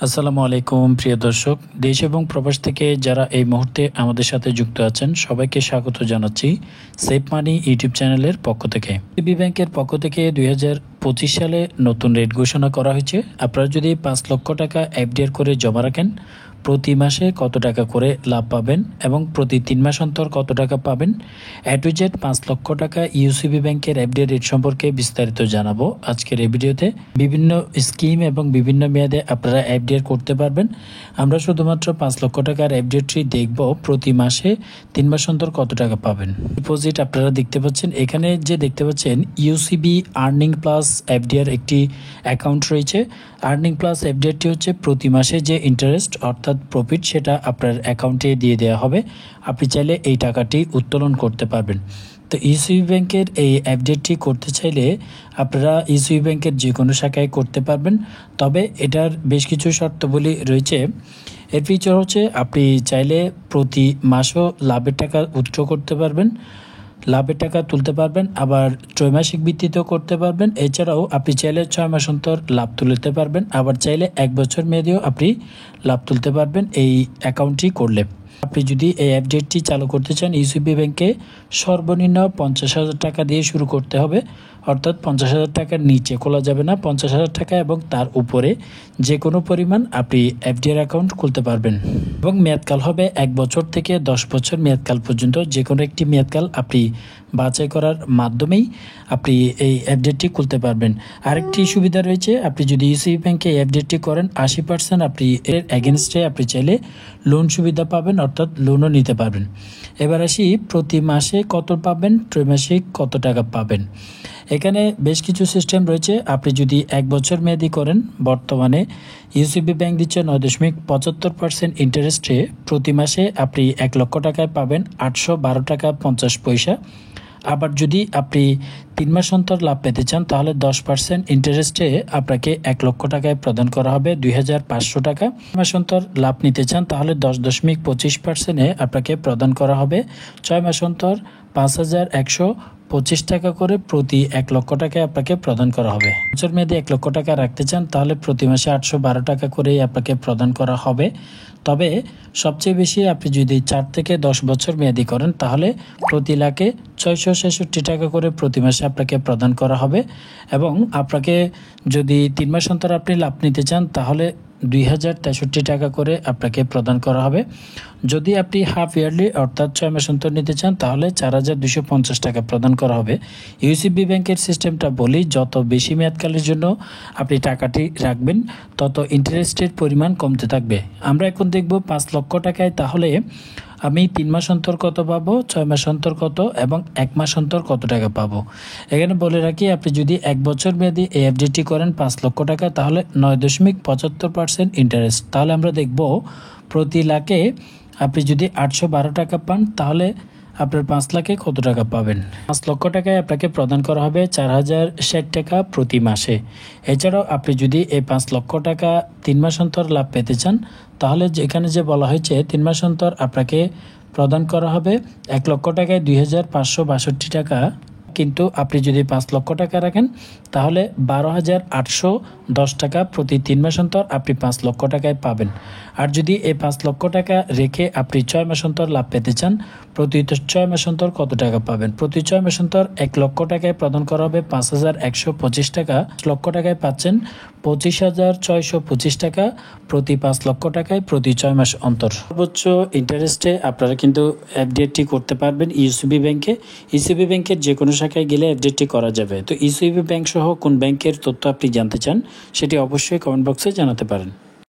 আসসালামু আলাইকুম প্রিয় দর্শক, দেশ এবং প্রবাস থেকে যারা এই মুহূর্তে আমাদের সাথে যুক্ত আছেন সবাইকে স্বাগত জানাচ্ছি সেভ মানি ইউটিউব চ্যানেলের পক্ষ থেকে। সিবি ব্যাংকের পক্ষ থেকে 2025 সালে নতুন রেট ঘোষণা করা হয়েছে। আপনারা যদি 5 লক্ষ টাকা এফডিআর করে জমা রাখেন প্রতি মাসে কত টাকা করে লাভ পাবেন এবং প্রতি 3 মাস অন্তর কত টাকা পাবেন, এ টু জেড 5 লক্ষ টাকা ইউসিবি ব্যাংকের এফডিআর রেট সম্পর্কে বিস্তারিত জানাবো আজকের এই ভিডিওতে। বিভিন্ন স্কিম এবং বিভিন্ন মেয়াদে আপনারা এফডিআর করতে পারবেন। আমরা শুধুমাত্র 5 লক্ষ টাকার এফডিআরটি দেখব প্রতি মাসে 3 মাস অন্তর কত টাকা পাবেন। ডিপোজিট আপনারা দেখতে পাচ্ছেন, এখানে যে দেখতে পাচ্ছেন ইউসিবি আর্নিং প্লাস এফডিআর একটি অ্যাকাউন্ট রয়েছে। আর্নিং প্লাস এফডিআরটি হচ্ছে প্রতি মাসে যে ইন্টারেস্ট অর্থাৎ প্রফিট সেটা আপনার অ্যাকাউন্টে দিয়ে দেওয়া হবে। আপনি চাইলে এই টাকাটি উত্তোলন করতে পারবেন। তো ইউসিবি ব্যাংকের এই এফডিআরটি করতে চাইলে আপনারা ইউসিবি ব্যাংকের যে কোনো শাখায় করতে পারবেন, তবে এটার বেশ কিছু শর্তাবলী রয়েছে। এর ফিচার হচ্ছে আপনি চাইলে প্রতি মাসও লাভের টাকা উইথড্র করতে পারবেন, লাভের টাকা তুলতে পারবেন, আবার ত্রৈমাসিক ভিত্তিতেও করতে পারবেন। এছাড়াও আপনি চাইলে 6 মাস অন্তর লাভ তুলতে পারবেন, আবার চাইলে 1 বছর মেয়াদেও আপনি লাভ তুলতে পারবেন এই অ্যাকাউন্টটি করলে। আপনি যদি এই এফডিআরটি চালু করতে চান ইউসিবি ব্যাংকে সর্বনিম্ন 50,000 টাকা দিয়ে শুরু করতে হবে, অর্থাৎ 50,000 টাকার নিচে খোলা যাবে না। 50,000 টাকা এবং তার উপরে যে কোনো পরিমাণ আপনি এফডিআর অ্যাকাউন্ট খুলতে পারবেন এবং মেয়াদকাল হবে 1 বছর থেকে 10 বছর মেয়াদকাল পর্যন্ত। যে কোনো একটি মেয়াদকাল আপনি বাছাই করার মাধ্যমেই আপনি এই এফডিআরটি খুলতে পারবেন। আরেকটি সুবিধা রয়েছে, আপনি যদি ইউসিবি ব্যাংকে এফডিআরটি করেন 80% আপনি এর এগেনস্টে আপনি চাইলে লোন সুবিধা পাবেন, অর্থাৎ লোনও নিতে পারবেন। এবার আসি প্রতি মাসে কত পাবেন, ত্রৈমাসিক কত টাকা পাবেন। এখানে বেশ কিছু সিস্টেম রয়েছে। আপনি যদি 1 বছর মেয়াদি করেন, বর্তমানে ইউসিবি ব্যাংক দিচ্ছে 9.75% ইন্টারেস্টে প্রতি মাসে আপনি 1 লক্ষ টাকায় পাবেন 812 টাকা 50 পয়সা। আবার যদি আপনি 3 মাস অন্তর লাভ পেতে চান তাহলে 10% ইন্টারেস্টে আপনাকে 1 লক্ষ টাকায় প্রদান করা হবে 2,500 টাকা। 3 মাস অন্তর লাভ নিতে চান তাহলে 10.25%-এ আপনাকে প্রদান করা হবে 6 মাস অন্তর 5,125 টাকা করে প্রতি 1 লক্ষ টাকায় আপনাকে প্রদান করা হবে। বছর মেয়াদে 1 লক্ষ টাকা রাখতে চান তাহলে প্রতি মাসে 812 টাকা করেই আপনাকে প্রদান করা হবে। তবে সবচেয়ে বেশি আপনি যদি 4 থেকে 10 বছর মেয়াদি করেন তাহলে প্রতি লাখে 666 টাকা করে প্রতি মাসে আপনাকে প্রদান করা হবে এবং আপনাকে যদি 3 মাস অন্তর আপনি লাভ নিতে চান তাহলে 2,063 টাকা করে আপনাকে প্রদান করা হবে। যদি আপনি হাফ ইয়ারলি অর্থাৎ 6 মাস অন্তর নিতে চান তাহলে 4,250 টাকা প্রদান করা হবে। ইউসিবি ব্যাংকের সিস্টেমটা বলি, যত বেশি মেয়াদকালের জন্য আপনি টাকাটি রাখবেন তত ইন্টারেস্টের পরিমাণ কমতে থাকবে। আমরা এখন দেখব 5 লক্ষ টাকায় তাহলে আমি 3 মাস অন্তর কত পাবো, 6 মাস অন্তর কত এবং 1 মাস অন্তর কত টাকা পাবো। এখানে বলে রাখি, আপনি যদি 1 বছর মেয়াদি এই এফডিটি করেন 5 লক্ষ টাকা তাহলে 9.75% ইন্টারেস্ট। তাহলে আমরা দেখব প্রতি লাখে আপনি যদি 812 টাকা পান তাহলে আপনার 5 লাখে কত টাকা পাবেন। 5 লক্ষ টাকায় আপনাকে প্রদান করা হবে 4,060 টাকা প্রতি মাসে। এছাড়াও আপনি যদি এই 5 লক্ষ টাকা 3 মাস অন্তর লাভ পেতে চান তাহলে যেখানে যে বলা হয়েছে 3 মাস অন্তর আপনাকে প্রদান করা হবে 1 লক্ষ টাকায় 2,562 টাকা, কিন্তু আপনি যদি 5 লক্ষ টাকা রাখেন তাহলে 12,810 টাকা প্রতি 3 মাস অন্তর আপনি 5 লক্ষ টাকায় পাবেন। আর যদি এই 5 লক্ষ টাকা রেখে আপনি 6 মাস অন্তর লাভ পেতে চান, প্রতি 6 মাস অন্তর কত টাকা পাবেন। প্রতি 6 মাস অন্তর 1 লক্ষ টাকায় প্রদান করা হবে 5,125 টাকা। 5 লক্ষ টাকায় পাচ্ছেন 25,625 টাকা প্রতি 5 লক্ষ টাকায় প্রতি 6 মাস অন্তর। সর্বোচ্চ ইন্টারেস্টে আপনারা কিন্তু এফডিআরটি করতে পারবেন ইউসিবি ব্যাংকে। ইউসিবি ব্যাংকের যে কোনো শাখায় গেলে এফডিআরটি করা যাবে। তো ইউসিবি ব্যাংক সহ কোন ব্যাংকের তথ্য আপনি জানতে চান সেটি অবশ্যই কমেন্ট বক্সে জানাতে পারেন।